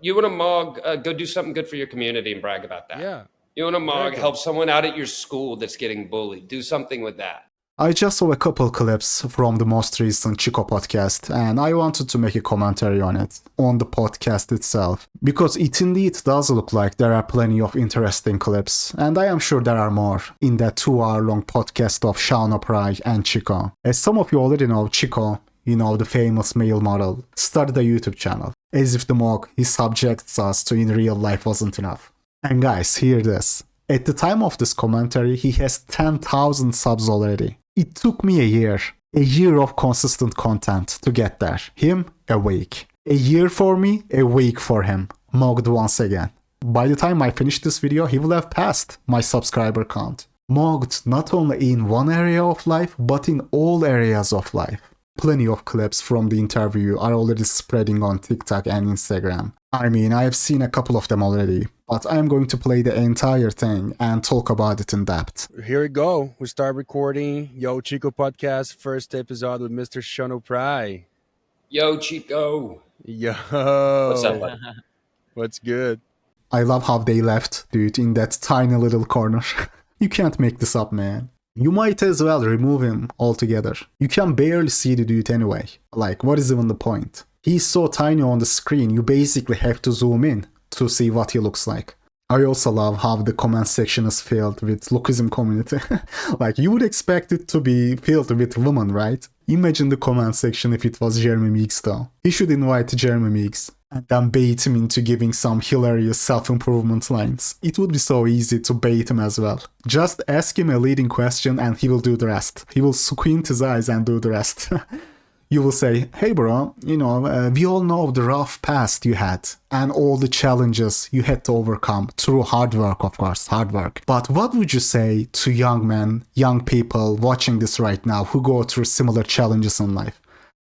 You want to mog, go do something good for your community and brag about that. Yeah. You want to mog, help someone out at your school that's getting bullied. Do something with that. I just saw a couple clips from the most recent Chico podcast, and I wanted to make a commentary on it, on the podcast itself, because it indeed does look like there are plenty of interesting clips, and I am sure there are more in that 2-hour-long podcast of SeanO'pry and Chico. As some of you already know, Chico, you know, the famous male model, started a YouTube channel, as if the mog he subjects us to in real life wasn't enough. And guys, hear this. At the time of this commentary, he has 10,000 subs already. It took me a year of consistent content to get there. Him, a week. A year for me, a week for him. Mogged once again. By the time I finish this video, he will have passed my subscriber count. Mogged not only in one area of life, but in all areas of life. Plenty of clips from the interview are already spreading on TikTok and Instagram. I mean, I've seen a couple of them already, but I'm going to play the entire thing and talk about it in depth. Here we go. We start recording. Yo, Chico Podcast, first episode with Mr. SeanO'pry. Yo, Chico. Yo. What's up, buddy? What's good? I love how they left, dude, in that tiny little corner. You can't make this up, man. You might as well remove him altogether. You can barely see the dude anyway. Like, what is even the point? He's so tiny on the screen, you basically have to zoom in to see what he looks like. I also love how the comment section is filled with lookism community. Like, you would expect it to be filled with women, right? Imagine the comment section if it was Jeremy Meeks though. He should invite Jeremy Meeks and then bait him into giving some hilarious self-improvement lines. It would be so easy to bait him as well. Just ask him a leading question and he will do the rest. He will squint his eyes and do the rest. You will say, hey bro, you know, we all know the rough past you had and all the challenges you had to overcome through hard work, of course, hard work. But what would you say to young men, young people watching this right now who go through similar challenges in life?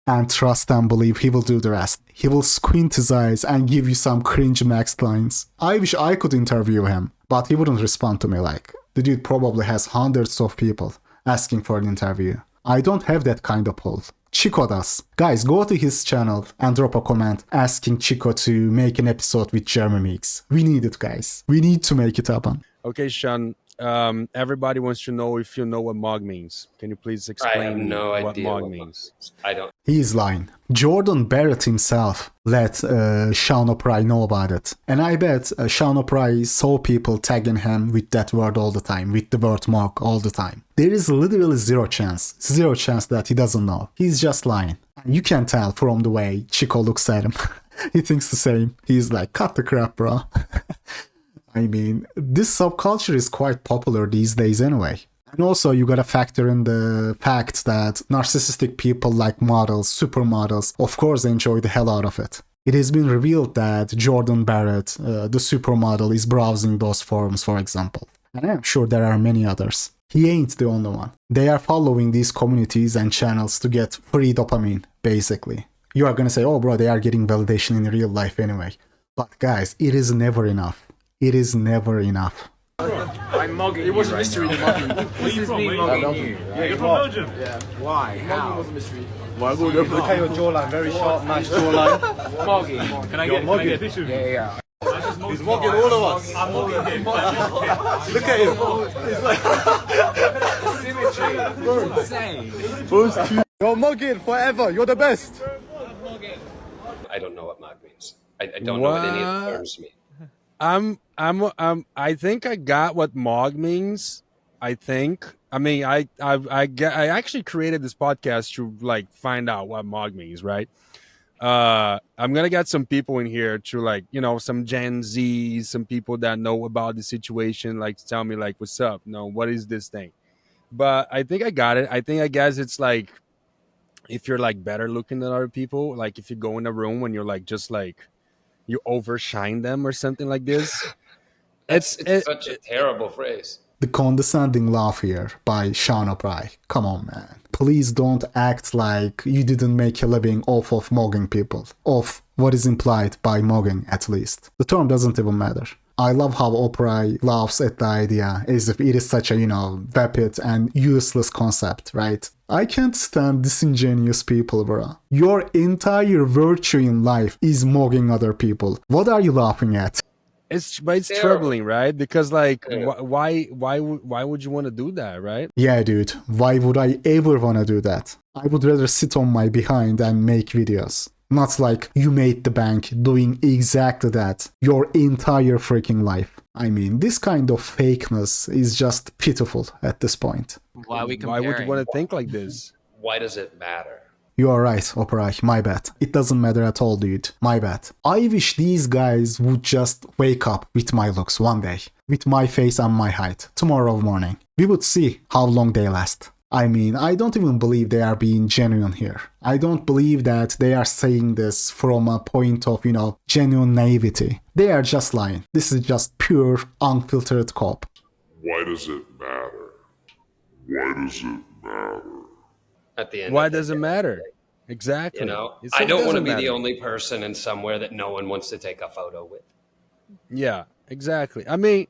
And trust and believe he will do the rest. He will squint his eyes and give you some cringe max lines. I wish I could interview him, but he wouldn't respond to me. Like, the dude probably has hundreds of people asking for an interview. I don't have that kind of pull. Chico does. Guys, go to his channel and drop a comment asking Chico to make an episode with Jeremy Meeks. We need it, guys. We need to make it happen. Okay, Sean. Everybody wants to know if you know what mog means. Can you please explain what mog means? I don't. He's lying. Jordan Barrett himself let SeanO'pry know about it. And I bet SeanO'pry saw people tagging him with that word all the time, with the word mog all the time. There is literally zero chance that he doesn't know. He's just lying. You can tell from the way Chico looks at him. He thinks the same. He's like, cut the crap, bro. I mean, this subculture is quite popular these days anyway. And also, you gotta factor in the fact that narcissistic people like models, supermodels, of course enjoy the hell out of it. It has been revealed that Jordan Barrett, the supermodel, is browsing those forums, for example. And I'm sure there are many others. He ain't the only one. They are following these communities and channels to get free dopamine, basically. You are gonna say, oh bro, they are getting validation in real life anyway. But guys, it is never enough. It is never enough. I'm mugging. It was a mystery to mugging. This is me mugging you. Yeah, you're from Belgium? Yeah. Why? How? Was a mystery. Look at your jawline, very sharp, nice jawline. Mugging. Can I get a picture? Yeah. He's mugging all of us. I'm mugging him. Look at him. Symmetry. Bro, insane. You're mugging forever. You're the best. I don't know what mog means. I don't know what any of the terms mean. I think I got what mog means. I mean, I actually created this podcast to like find out what mog means, right? I'm gonna get some people in here to like, you know, some Gen Zs, some people that know about the situation, like tell me like, what's up? No, what is this thing? But I think I got it. I guess it's like if you're like better looking than other people, like if you go in a room when you're like just like you overshine them or something like this. It's such a terrible phrase. The condescending laugh here by SeanO'pry. Come on, man. Please don't act like you didn't make a living off of mogging people. Of what is implied by mogging, at least. The term doesn't even matter. I love how O'pry laughs at the idea as if it is such a, vapid and useless concept, right? I can't stand disingenuous people, bro. Your entire virtue in life is mugging other people. What are you laughing at? It's Terrible. troubling, right? Because like, Yeah. why would you want to do that, right? Yeah, dude, why would I ever wanna do that? I would rather sit on my behind and make videos. Not like you made the bank doing exactly that your entire freaking life. I mean, this kind of fakeness is just pitiful at this point. Why are we Why comparing? would you want to think like this? Why does it matter? You are right, O'pry, my bad. It doesn't matter at all, dude. My bad. I wish these guys would just wake up with my looks one day. With my face and my height. Tomorrow morning. We would see how long they last. I mean, I don't even believe they are being genuine here. I don't believe that they are saying this from a point of, genuine naivety. They are just lying. This is just pure, unfiltered cop. Why does it matter? Why does it matter? At the end, Why of the does it day, matter? Exactly. I don't want to be the only person in somewhere that no one wants to take a photo with. Yeah, exactly. I mean,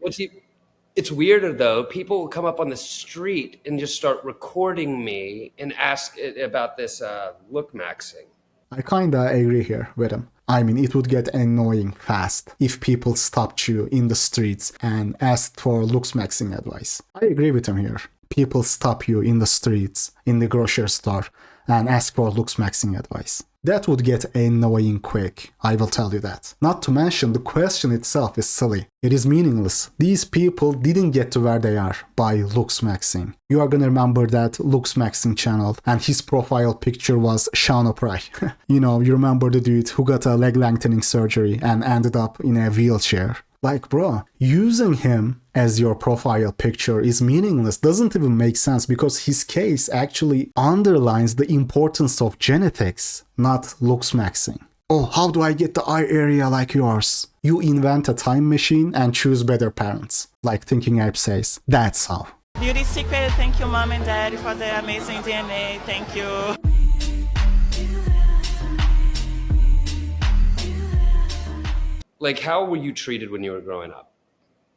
It's weirder though. People will come up on the street and just start recording me and ask about this look maxing. I kinda agree here with him. I mean, it would get annoying fast if people stopped you in the streets and asked for looks maxing advice. I agree with him here. People stop you in the streets, in the grocery store, and ask for looks maxing advice. That would get annoying quick, I will tell you that. Not to mention, the question itself is silly. It is meaningless. These people didn't get to where they are by looks maxing. You are gonna remember that looks maxing channel, and his profile picture was SeanO'pry. You remember the dude who got a leg lengthening surgery and ended up in a wheelchair. Like, bro, using him as your profile picture is meaningless, doesn't even make sense because his case actually underlines the importance of genetics, not looks maxing. Oh, how do I get the eye area like yours? You invent a time machine and choose better parents, like Thinking Ape says. That's how. Beauty secret, thank you mom and dad for the amazing DNA, thank you. Like, how were you treated when you were growing up?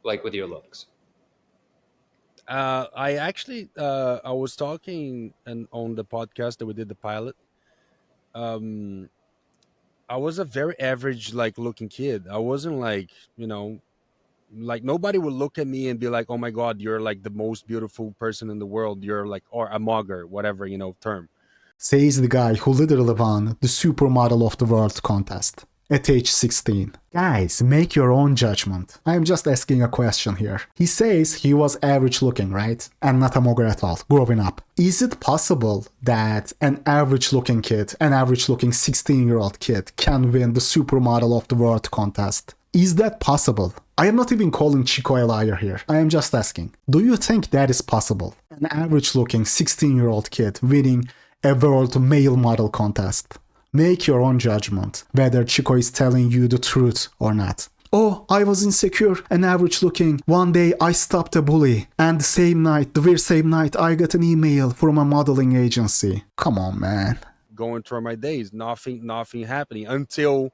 Like with your looks? I actually, I was talking on the podcast that we did the pilot. I was a very average, looking kid. I wasn't like nobody would look at me and be like, "Oh my God, you're like the most beautiful person in the world. You're like, or a mugger, whatever term." Says the guy who literally won the Supermodel of the World contest at age 16. Guys, make your own judgment. I'm just asking a question here. He says he was average looking, right? And not a mugger at all, growing up. Is it possible that an average looking kid, an average looking 16-year-old kid can win the Supermodel of the World contest? Is that possible? I am not even calling Chico a liar here. I am just asking. Do you think that is possible? An average looking 16-year-old kid winning a world male model contest? Make your own judgment whether Chico is telling you the truth or not. Oh, I was insecure and average looking. One day I stopped a bully. And the very same night, I got an email from a modeling agency. Come on, man. Going through my days, nothing happening until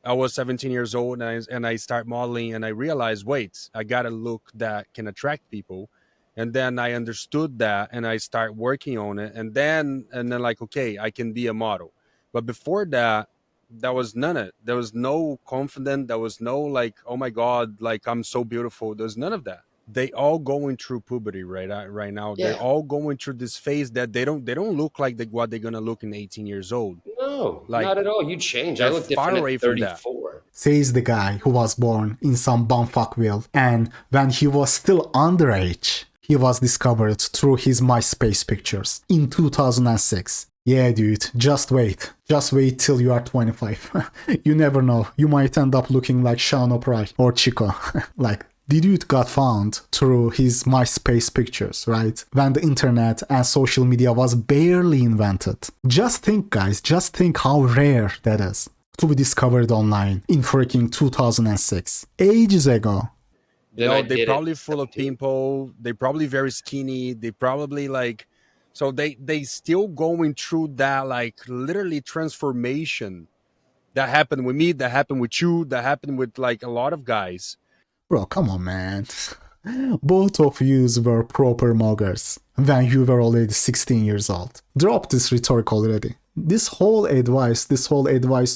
I was 17 years old and I start modeling and I realized, wait, I got a look that can attract people. And then I understood that and I start working on it. And then like, okay, I can be a model. But before that, there was none of it. There was no confidence. There was no like, oh my God, like I'm so beautiful. There's none of that. They all going through puberty right now. Yeah. They're all going through this phase that they don't look like what they're gonna look in 18 years old. No, Like, not at all. You change. I they're look far different away at from that. 34. Says the guy who was born in some bumfuckville, and when he was still underage, he was discovered through his MySpace pictures in 2006. Yeah, dude, just wait. Just wait till you are 25. You never know. You might end up looking like SeanO'pry or Chico. Like, the dude got found through his MySpace pictures, right? When the internet and social media was barely invented. Just think, guys, just think how rare that is to be discovered online in freaking 2006. Ages ago. Then They're probably full of pimple. They're probably very skinny. They probably like, so they still going through that like literally transformation that happened with me, that happened with you, that happened with like a lot of guys. Bro, come on, man. Both of yous were proper muggers when you were already 16 years old. Drop this rhetoric already. This whole advice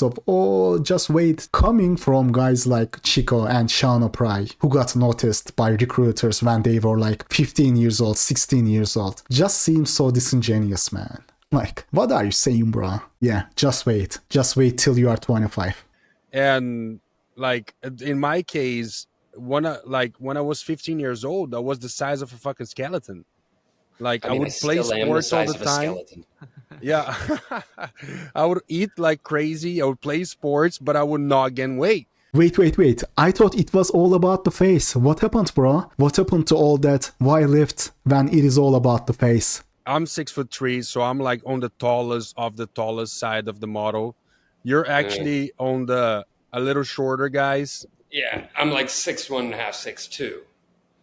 of, oh, just wait, coming from guys like Chico and SeanO'pry, who got noticed by recruiters when they were like 15 years old, 16 years old, just seems so disingenuous, man. Like, what are you saying, bro? Yeah, just wait. Just wait till you are 25. And like in my case, when I was 15 years old, I was the size of a fucking skeleton. Like I would play sports all the time. Yeah. I would eat like crazy. I would play sports, but I would not gain weight. Wait. I thought it was all about the face. What happened, bro? What happened to all that? Why lift when it is all about the face? I'm 6'3", so I'm like on the tallest side of the model. You're actually on the a little shorter guys. Yeah, I'm like 6'1.5", 6'2".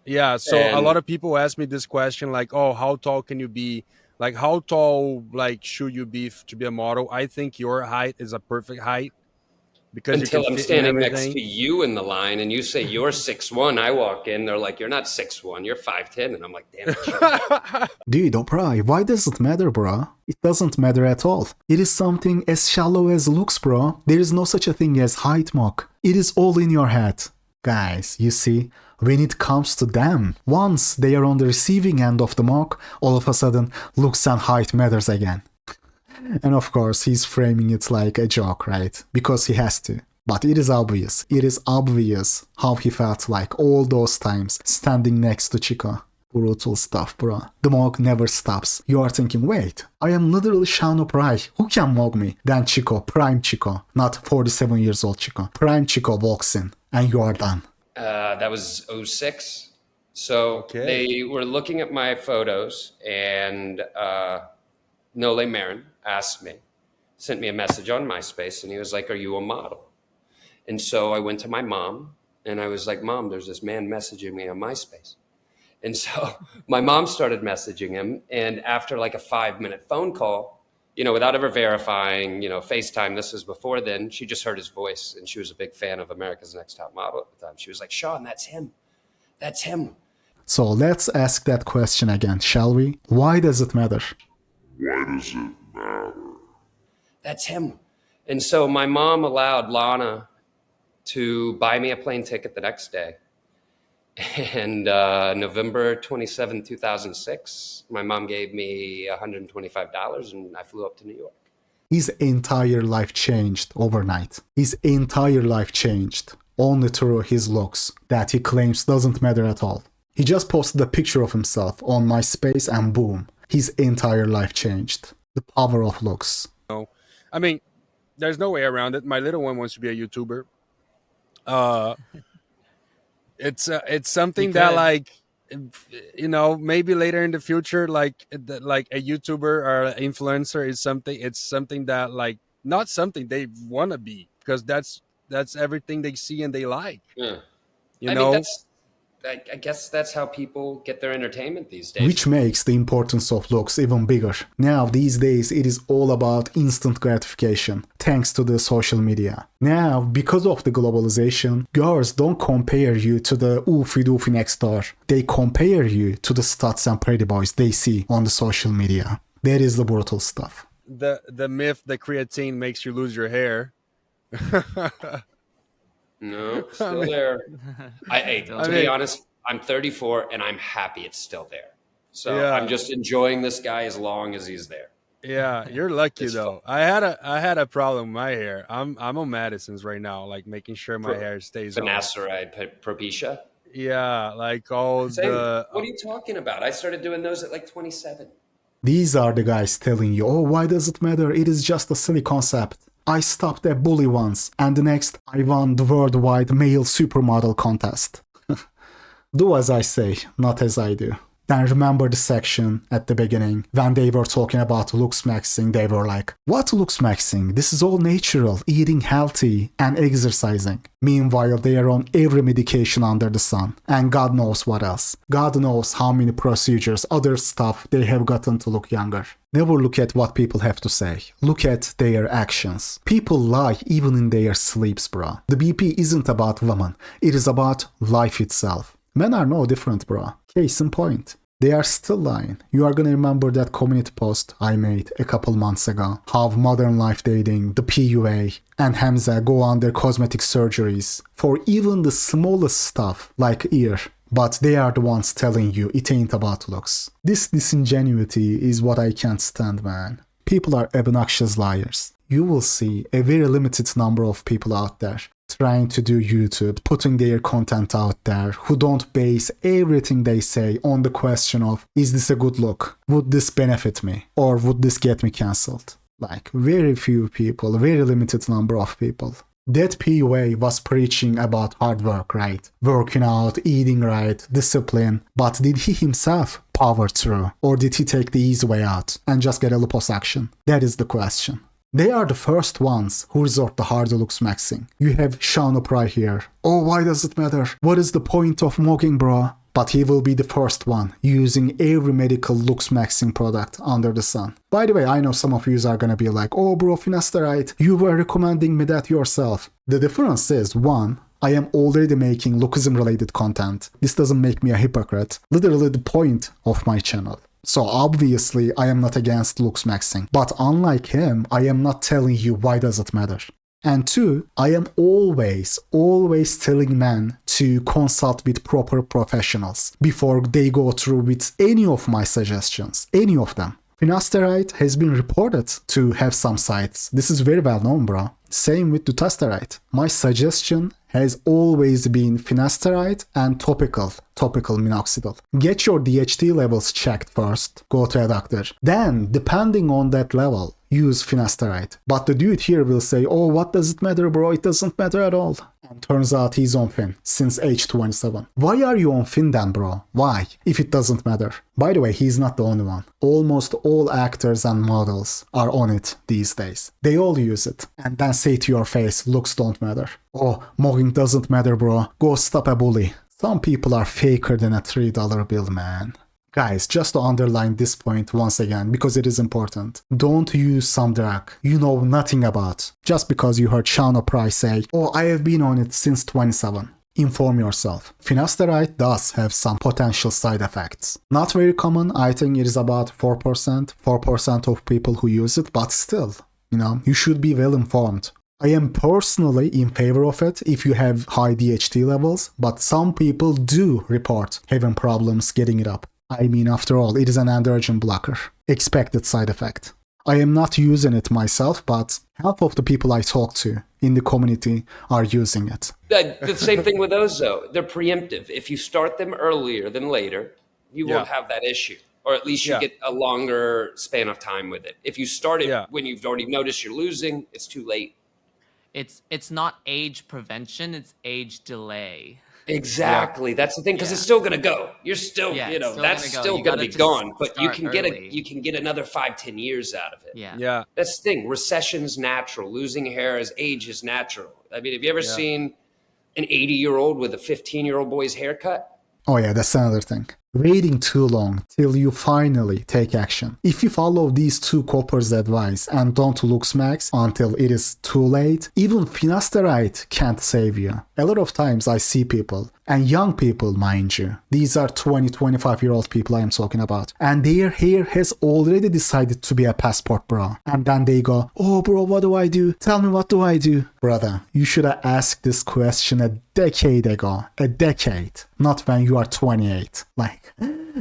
Yeah, so a lot of people ask me this question, like, "Oh, how tall can you be? Like, how tall like should you be to be a model?" I think your height is a perfect height because until you can I'm fit standing in next everything. to you in the line, and you say you're 6'1". I walk in, they're like, "You're not 6'1", you're 5'10", and I'm like, "Damn it." Dude, O'Pry, why does it matter, bro? It doesn't matter at all. It is something as shallow as looks, bro. There is no such a thing as height mock. It is all in your head. Guys, you see, when it comes to them, once they are on the receiving end of the mock, all of a sudden, looks and height matters again. And of course, he's framing it like a joke, right? Because he has to. But it is obvious. It is obvious how he felt like all those times standing next to Chico. Brutal stuff, bro. The mog never stops. You are thinking, wait, I am literally SeanO'pry. Who can mog me? Then Chico, prime Chico, not 47 years old Chico. Prime Chico walks in, and you are done. That was 06. So they were looking at my photos, and Nole Marin sent me a message on MySpace, and he was like, "Are you a model?" And so I went to my mom, and I was like, "Mom, there's this man messaging me on MySpace." And so my mom started messaging him, and after like a 5-minute phone call, without ever verifying, FaceTime, this was before then, she just heard his voice, and she was a big fan of America's Next Top Model at the time. She was like, "Sean, that's him. That's him." So let's ask that question again, shall we? Why does it matter? Why does it matter? That's him. And so my mom allowed Lana to buy me a plane ticket the next day. And November 27, 2006, my mom gave me $125, and I flew up to New York. His entire life changed overnight. His entire life changed only through his looks that he claims doesn't matter at all. He just posted a picture of himself on MySpace and boom, his entire life changed. The power of looks. No, I mean, there's no way around it. My little one wants to be a YouTuber. It's something that like, maybe later in the future, like a YouTuber or an influencer is something. It's something that like not something they want to be, because that's everything they see and they like. Yeah. You know. I guess that's how people get their entertainment these days. Which makes the importance of looks even bigger. Now, these days, it is all about instant gratification, thanks to the social media. Now, because of the globalization, girls don't compare you to the oofy doofy next door. They compare you to the studs and pretty boys they see on the social media. That is the brutal stuff. The myth that creatine makes you lose your hair. No, still there. To be honest, I'm 34 and I'm happy it's still there. So yeah. I'm just enjoying this guy as long as he's there. Yeah, you're lucky though. Fun. I had a problem with my hair. I'm on medicines right now, like making sure my hair stays finasteride, Propecia. Yeah, like all the. What are you talking about? I started doing those at like 27. These are the guys telling you, oh, why does it matter? It is just a silly concept. I stopped a bully once, and the next I won the worldwide male supermodel contest. Do as I say, not as I do. Then remember the section at the beginning when they were talking about looks maxing, they were like, what looks maxing? This is all natural, eating healthy and exercising. Meanwhile, they are on every medication under the sun. And God knows what else. God knows how many procedures, other stuff they have gotten to look younger. Never look at what people have to say. Look at their actions. People lie even in their sleeps, bro. The BP isn't about women. It is about life itself. Men are no different, bro. Case in point. They are still lying. You are gonna remember that community post I made a couple months ago. How modern life dating, the PUA, and Hamza go under cosmetic surgeries for even the smallest stuff like ear. But they are the ones telling you it ain't about looks. This disingenuity is what I can't stand, man. People are obnoxious liars. You will see a very limited number of people out there trying to do YouTube, putting their content out there, who don't base everything they say on the question of, is this a good look? Would this benefit me? Or would this get me cancelled? Like, very few people, very limited number of people. That PUA was preaching about hard work, right? Working out, eating right, discipline. But did he himself power through? Or did he take the easy way out and just get a liposuction? That is the question. They are the first ones who resort to hard looks maxing. You have SeanO'pry here. Oh, why does it matter? What is the point of mugging, bro? But he will be the first one using every medical looks maxing product under the sun. By the way, I know some of you are gonna be like, oh bro, finasteride, you were recommending me that yourself. The difference is, one, I am already making lookism related content. This doesn't make me a hypocrite. Literally the point of my channel. So obviously I am not against looks maxing. But unlike him, I am not telling you why does it matter. And two, I am always telling men to consult with proper professionals before they go through with any of my suggestions, any of them. Finasteride has been reported to have some sides. This is very well known, bro. Same with dutasteride. My suggestion has always been finasteride and topical minoxidil. Get your DHT levels checked first, go to a doctor. Then, depending on that level, use finasteride. But the dude here will say, oh, what does it matter, bro? It doesn't matter at all. And turns out he's on Fin since age 27. Why are you on Fin then, bro? Why? If it doesn't matter. By the way, he's not the only one. Almost all actors and models are on it these days. They all use it. And then say to your face, looks don't matter. Oh, mugging doesn't matter, bro. Go stop a bully. Some people are faker than a $3 bill, man. Guys, just to underline this point once again, because it is important. Don't use some drug you know nothing about, just because you heard SeanO'pry say, oh, I have been on it since 27. Inform yourself. Finasteride does have some potential side effects. Not very common, I think it is about 4% of people who use it, but still, you should be well informed. I am personally in favor of it if you have high DHT levels, but some people do report having problems getting it up. I mean, after all, it is an androgen blocker. Expected side effect. I am not using it myself, but half of the people I talk to in the community are using it. The same thing with those, though. They're preemptive. If you start them earlier than later, you won't have that issue. Or at least you get a longer span of time with it. If you start it when you've already noticed you're losing, it's too late. It's not age prevention, it's age delay. Exactly. That's the thing, because it's still going to go. You're still, that's still going to be gone. But you can get another 5-10 years out of it. Yeah. That's the thing. Recession's natural. Losing hair as age is natural. I mean, have you ever seen an 80-year-old with a 15-year-old boy's haircut? Oh yeah, that's another thing. Waiting too long till you finally take action. If you follow these two coppers' advice and don't looks max until it is too late, even finasteride can't save you. A lot of times I see people, and young people mind you, these are 20-25-year-old people I am talking about, and their hair has already decided to be a passport, bro. And then they go, oh bro, what do I do? Tell me, what do I do? Brother, you should have asked this question a decade ago. A decade. Not when you are 28. Like,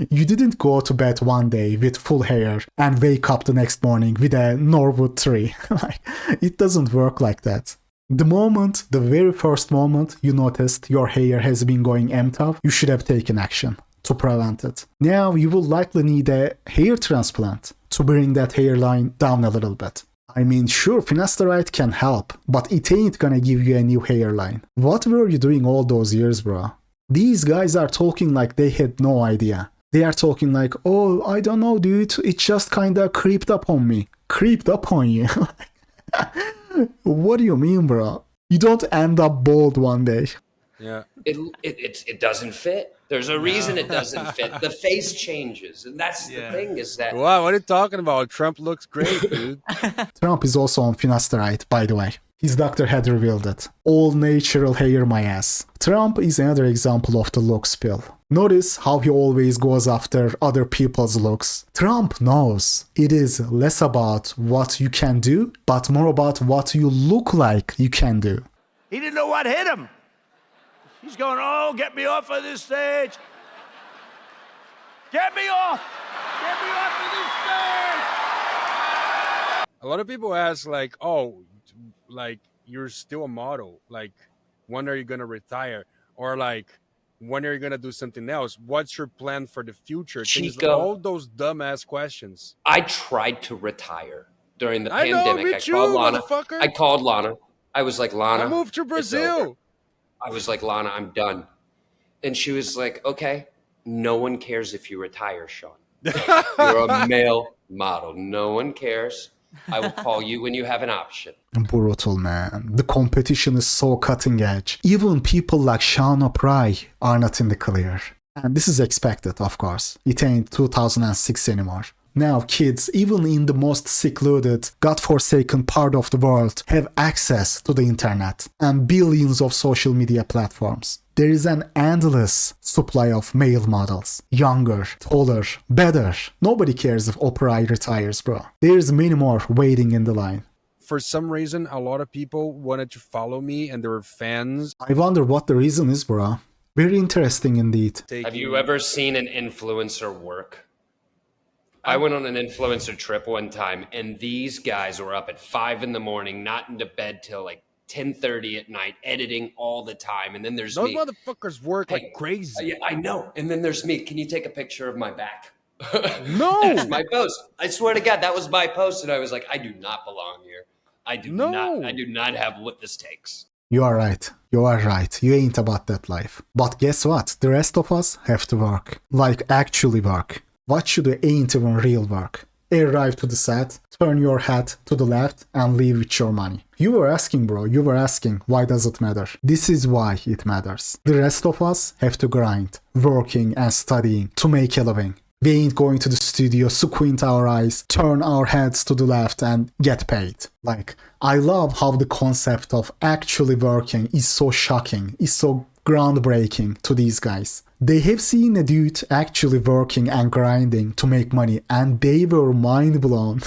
you didn't go to bed one day with full hair and wake up the next morning with a Norwood tree. Like, it doesn't work like that. The very first moment you noticed your hair has been going empty, you should have taken action to prevent it. Now you will likely need a hair transplant to bring that hairline down a little bit. I mean, sure, finasteride can help, but it ain't gonna give you a new hairline. What were you doing all those years, bro? These guys are talking like they had no idea. They are talking like, oh, I don't know, dude. It just kind of creeped up on me. Creeped up on you? What do you mean, bro? You don't end up bald one day. Yeah. It doesn't fit. There's a reason it doesn't fit. The face changes, and that's the thing is that. Wow, what are you talking about? Trump looks great, dude. Trump is also on finasteride, by the way. His doctor had revealed it. All natural hair, my ass. Trump is another example of the looks pill. Notice how he always goes after other people's looks. Trump knows it is less about what you can do, but more about what you look like you can do. He didn't know what hit him. He's going, oh, get me off of this stage. Get me off. Get me off of this stage. A lot of people ask, like, oh, like, you're still a model. Like, when are you going to retire? Or, like, when are you going to do something else? What's your plan for the future? Chico, all those dumbass questions. I tried to retire during the I know, pandemic. me too, motherfucker. I called Lana. I was like, Lana, I moved to Brazil. I was like, Lana, I'm done. And she was like, okay, no one cares if you retire, Sean. You're a male model. No one cares. I will call you when you have an option. Brutal, man. The competition is so cutting edge. Even people like SeanO'pry are not in the clear. And this is expected, of course. It ain't 2006 anymore. Now kids, even in the most secluded, godforsaken part of the world, have access to the internet and billions of social media platforms. There is an endless supply of male models. Younger, taller, better. Nobody cares if O'Pry retires, bro. There's many more waiting in the line. For some reason, a lot of people wanted to follow me and they were fans. I wonder what the reason is, bro. Very interesting indeed. Have you ever seen an influencer work? I went on an influencer trip one time, and these guys were up at 5 a.m, not into bed till like 10:30 at night, editing all the time. And then there's those me. Motherfuckers work like crazy. Yeah, I know. And then there's me. Can you take a picture of my back? No. That's my post. I swear to God, that was my post. And I was like, I do not belong here. I do not have what this takes. You are right. You are right. You ain't about that life. But guess what? The rest of us have to work. Like actually work. What should do ain't even real work. Arrive to the set, turn your head to the left, and leave with your money. You were asking, bro. You were asking, why does it matter? This is why it matters. The rest of us have to grind, working and studying to make a living. We ain't going to the studio, squint our eyes, turn our heads to the left, and get paid. Like, I love how the concept of actually working is so shocking, is so groundbreaking to these guys. They have seen a dude actually working and grinding to make money, and they were mind blown.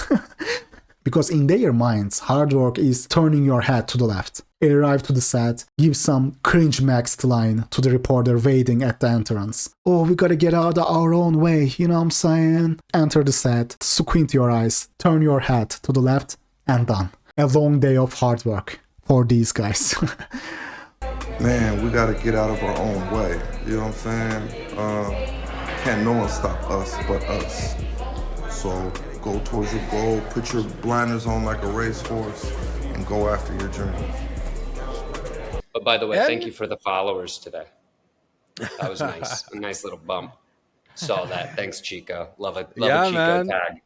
Because in their minds, hard work is turning your head to the left. Arrive to the set, give some cringe-maxed line to the reporter waiting at the entrance. Oh, we gotta get out of our own way, you know what I'm saying? Enter the set, squint your eyes, turn your head to the left, and done. A long day of hard work for these guys. Man, we gotta get out of our own way. You know what I'm saying? Can't no one stop us but us. So go towards your goal, put your blinders on like a racehorse, and go after your dream. But by the way, thank you for the followers today. That was nice. A nice little bump. Saw that. Thanks, Chico. Love a Chico man. tag.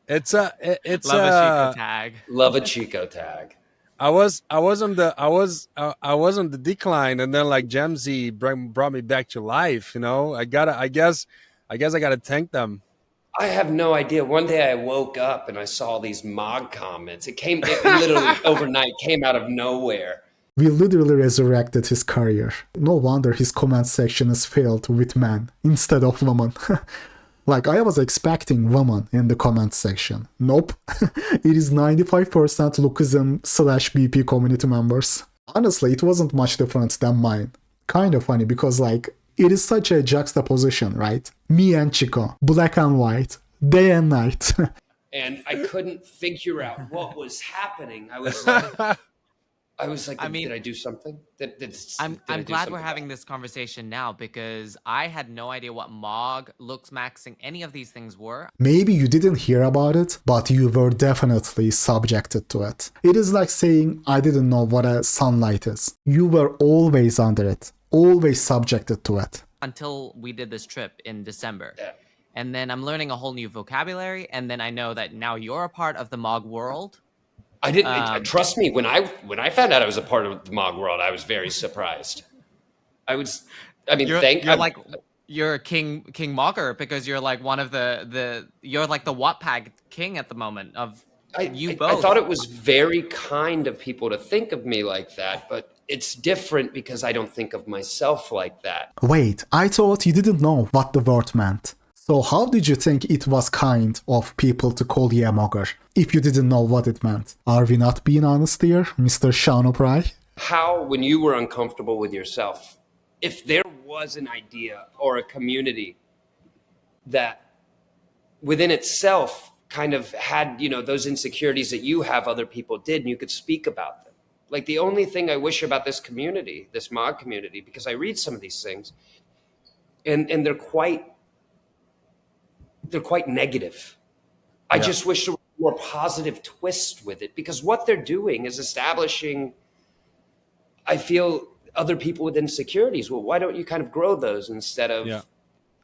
It's Love a Chico tag. Love a Chico tag. I was on the decline, and then like Jamsey brought me back to life. You know, I guess I gotta thank them. I have no idea. One day I woke up and I saw these Mog comments. It literally overnight came out of nowhere. We literally resurrected his career. No wonder his comment section is filled with men instead of women. Like, I was expecting women in the comment section. Nope. It is 95% lookism/BP community members. Honestly, it wasn't much different than mine. Kind of funny because, like, it is such a juxtaposition, right? Me and Chico, black and white, day and night. And I couldn't figure out what was happening. I was like, did I do something? I'm glad we're having this conversation now because I had no idea what Mog, looks maxing, any of these things were. Maybe you didn't hear about it, but you were definitely subjected to it. It is like saying, I didn't know what a sunlight is. You were always under it, always subjected to it. Until we did this trip in December. Yeah. and then I'm learning a whole new vocabulary, and then I know that now you're a part of the Mog world. I didn't trust me when I found out I was a part of the Mog world. I was very surprised. You're King Mogger because you're like one of you're like the Wattpad king at the moment of both. I thought it was very kind of people to think of me like that, but it's different because I don't think of myself like that. Wait, I thought you didn't know what the word meant. So how did you think it was kind of people to call you a mogger if you didn't know what it meant? Are we not being honest here, Mr. SeanO'pry? How, when you were uncomfortable with yourself, if there was an idea or a community that within itself kind of had, those insecurities that you have, other people did, and you could speak about them. Like the only thing I wish about this community, this Mog community, because I read some of these things and they're quite negative. I just wish there was a more positive twist with it, because what they're doing is establishing, I feel, other people with insecurities. Well, why don't you kind of grow those instead of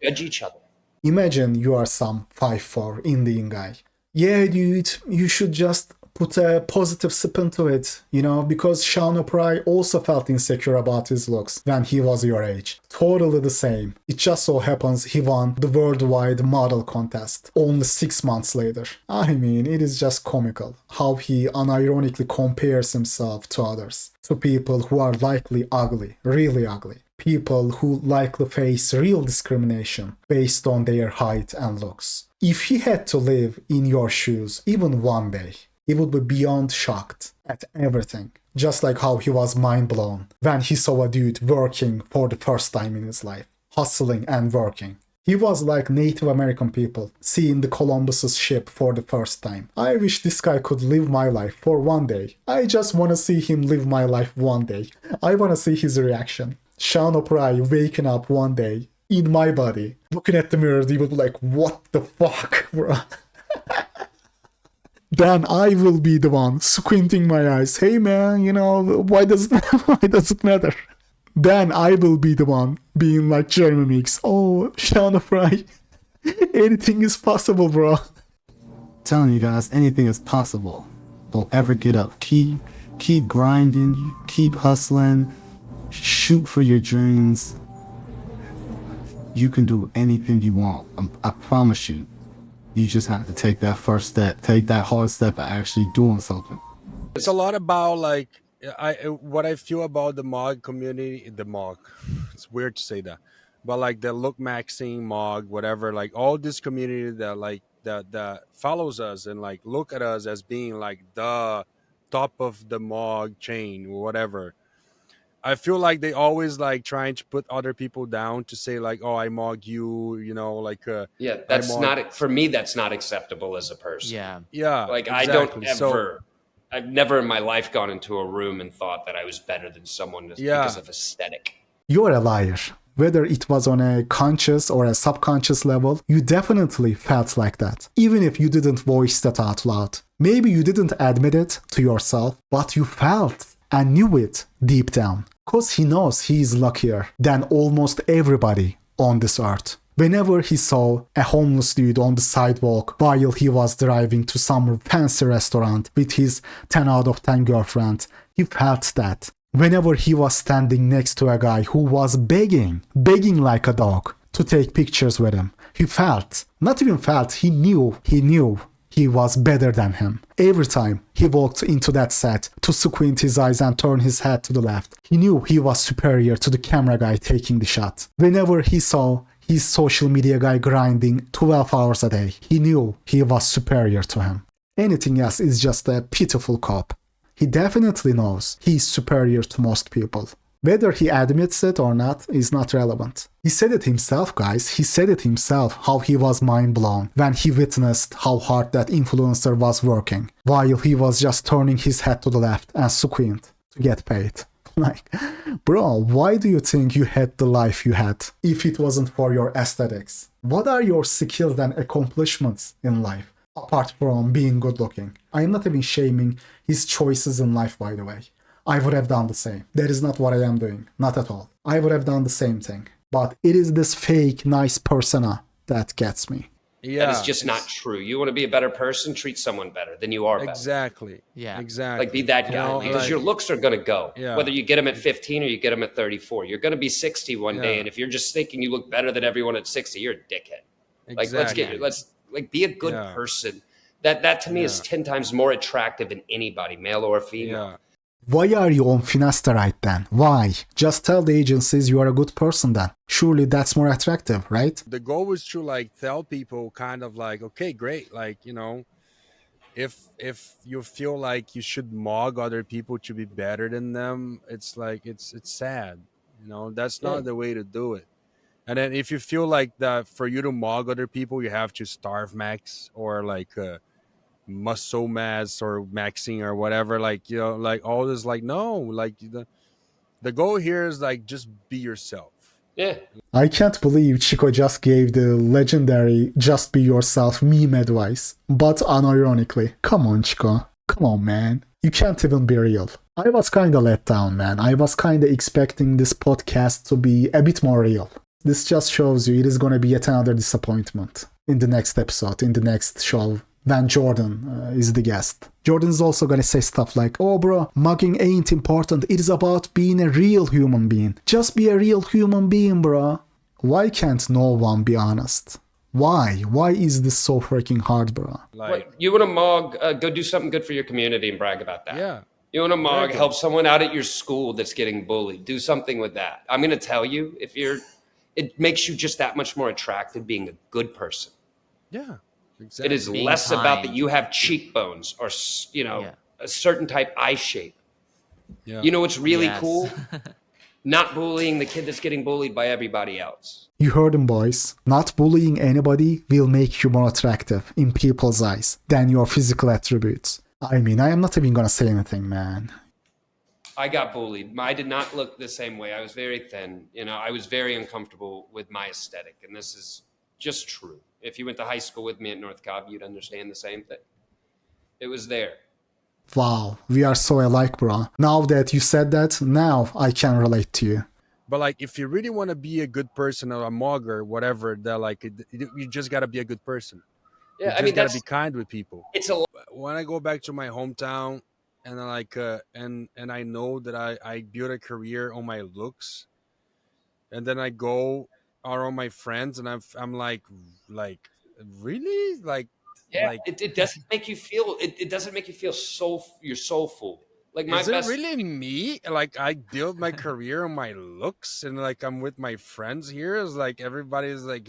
judge each other? Imagine you are some 5'4" Indian guy. Yeah, dude, you should just put a positive spin to it, because SeanO'pry also felt insecure about his looks when he was your age. Totally the same. It just so happens he won the worldwide model contest only 6 months later. I mean, it is just comical how he unironically compares himself to others, to people who are likely ugly, really ugly. People who likely face real discrimination based on their height and looks. If he had to live in your shoes even one day, he would be beyond shocked at everything, just like how he was mind blown when he saw a dude working for the first time in his life, hustling and working. He was like Native American people seeing the Columbus's ship for the first time. I wish this guy could live my life for one day. I just want to see him live my life one day. I want to see his reaction. SeanO'pry waking up one day in my body, looking at the mirror, he would be like, what the fuck, bro? Then I will be the one squinting my eyes. Hey man, why does it matter? Then I will be the one being like Jeremy Meeks. Oh, SeanO'pry, anything is possible, bro. Telling you guys, anything is possible. Don't ever get up. Keep grinding. Keep hustling. Shoot for your dreams. You can do anything you want. I promise you. You just have to take that first step, take that hard step of actually doing something. It's a lot about what I feel about the Mog community, it's weird to say that, but like the look maxing Mog, whatever, like all this community that follows us and like look at us as being like the top of the Mog chain or whatever. I feel like they always like trying to put other people down to say like, oh, I Mog you, that's not, for me, that's not acceptable as a person. Yeah. Like exactly. I've never in my life gone into a room and thought that I was better than someone because of aesthetic. You're a liar. Whether it was on a conscious or a subconscious level, you definitely felt like that. Even if you didn't voice that out loud. Maybe you didn't admit it to yourself, but you felt and knew it deep down. Cause he knows he is luckier than almost everybody on this earth. Whenever he saw a homeless dude on the sidewalk while he was driving to some fancy restaurant with his 10 out of 10 girlfriend, he felt that. Whenever he was standing next to a guy who was begging like a dog to take pictures with him, he felt, not even felt, he knew he was better than him. Every time he walked into that set to squint his eyes and turn his head to the left, he knew he was superior to the camera guy taking the shot. Whenever he saw his social media guy grinding 12 hours a day, he knew he was superior to him. Anything else is just a pitiful cop. He definitely knows he's superior to most people. Whether he admits it or not is not relevant. He said it himself, guys. He said it himself how he was mind blown when he witnessed how hard that influencer was working while he was just turning his head to the left and squint to get paid. Like, bro, why do you think you had the life you had if it wasn't for your aesthetics? What are your skills and accomplishments in life apart from being good looking? I am not even shaming his choices in life, by the way. I would have done the same. That is not what I am doing. Not at all. I would have done the same thing. But it is this fake, nice persona That gets me. Yeah, that is just not true. You want to be a better person, treat someone better than you are better. Exactly. Yeah. Exactly. Like, be that guy, because your looks are going to go. Yeah. Whether you get them at 15 or you get them at 34. You're going to be 60 one day, and if you're just thinking you look better than everyone at 60, you're a dickhead. Exactly. Like, let's be a good person. That to me is 10 times more attractive than anybody, male or female. Yeah. Why are you on finasteride then? Why? Just tell the agencies you are a good person then. Surely that's more attractive, right? The goal was to like tell people kind of like, okay, great. Like, you know, if you feel like you should mug other people to be better than them, it's like, it's sad. You know, that's not the way to do it. And then if you feel like that for you to mug other people, you have to starve max or like muscle mass or maxing or whatever, like, you know, like all this, like, no, like the goal here is like just be yourself. I can't believe Chico just gave the legendary just be yourself meme advice, but unironically. Come on, Chico, come on, man, you can't even be real. I was kinda let down, man. I was kinda expecting this podcast to be a bit more real. This just shows you it is gonna be yet another disappointment in the next episode, in the next show, when Jordan is the guest. Jordan's also gonna say stuff like, oh bro, mugging ain't important, it is about being a real human being. Just be a real human being, bro. Why can't no one be honest? Why? Why is this so freaking hard, bro? Like, you want to mug, go do something good for your community and brag about that. Yeah. You want to mug, help someone out at your school that's getting bullied. Do something with that. I'm going to tell you, it makes you just that much more attractive being a good person. Yeah. Exactly. It is less about that you have cheekbones or, you know, a certain type eye shape. Yeah. You know what's really cool? Not bullying the kid that's getting bullied by everybody else. You heard him, boys. Not bullying anybody will make you more attractive in people's eyes than your physical attributes. I mean, I am not even gonna say anything, man. I got bullied. I did not look the same way. I was very thin. You know, I was very uncomfortable with my aesthetic. And this is just true. If you went to high school with me at North Cobb, you'd understand the same thing. It was there. Wow, we are so alike, bro. Now that you said that, now I can relate to you. But like, if you really want to be a good person or a mugger, whatever, that like, you just got to be a good person. Yeah, you got to be kind with people. It's a. When I go back to my hometown, and like, and I know that I built a career on my looks, and then I go around my friends, and I'm like, really, like. Yeah, like, it doesn't make you feel. It doesn't make you feel you're soulful. Like my is best. It really me? Like I built my career on my looks, and like I'm with my friends here. It's like everybody's like,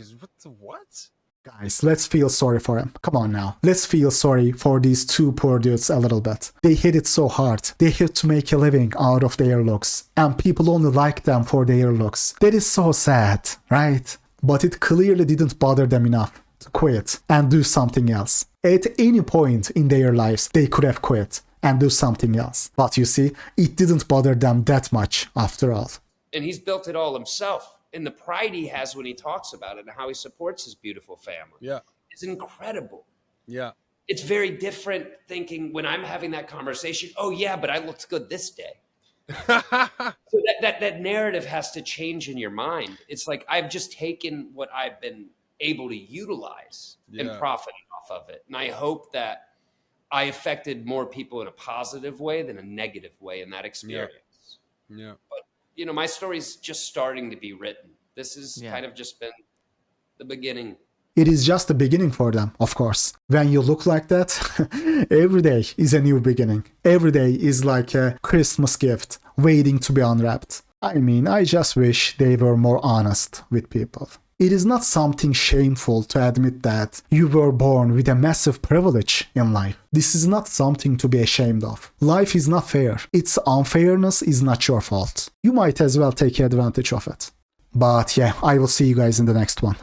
what? Guys, let's feel sorry for him. Come on now. Let's feel sorry for these two poor dudes a little bit. They hit it so hard. They had to make a living out of their looks. And people only like them for their looks. That is so sad, right? But it clearly didn't bother them enough to quit and do something else. At any point in their lives, they could have quit and do something else. But you see, it didn't bother them that much after all. And he's built it all himself. And the pride he has when he talks about it and how he supports his beautiful family is incredible. Yeah. It's very different thinking when I'm having that conversation, oh yeah, but I looked good this day. So that narrative has to change in your mind. It's like I've just taken what I've been able to utilize and profit off of it. And I hope that I affected more people in a positive way than a negative way in that experience. Yeah. But, you know, my story's just starting to be written. This has kind of just been the beginning. It is just the beginning for them, of course. When you look like that, every day is a new beginning. Every day is like a Christmas gift waiting to be unwrapped. I mean, I just wish they were more honest with people. It is not something shameful to admit that you were born with a massive privilege in life. This is not something to be ashamed of. Life is not fair. Its unfairness is not your fault. You might as well take advantage of it. But yeah, I will see you guys in the next one.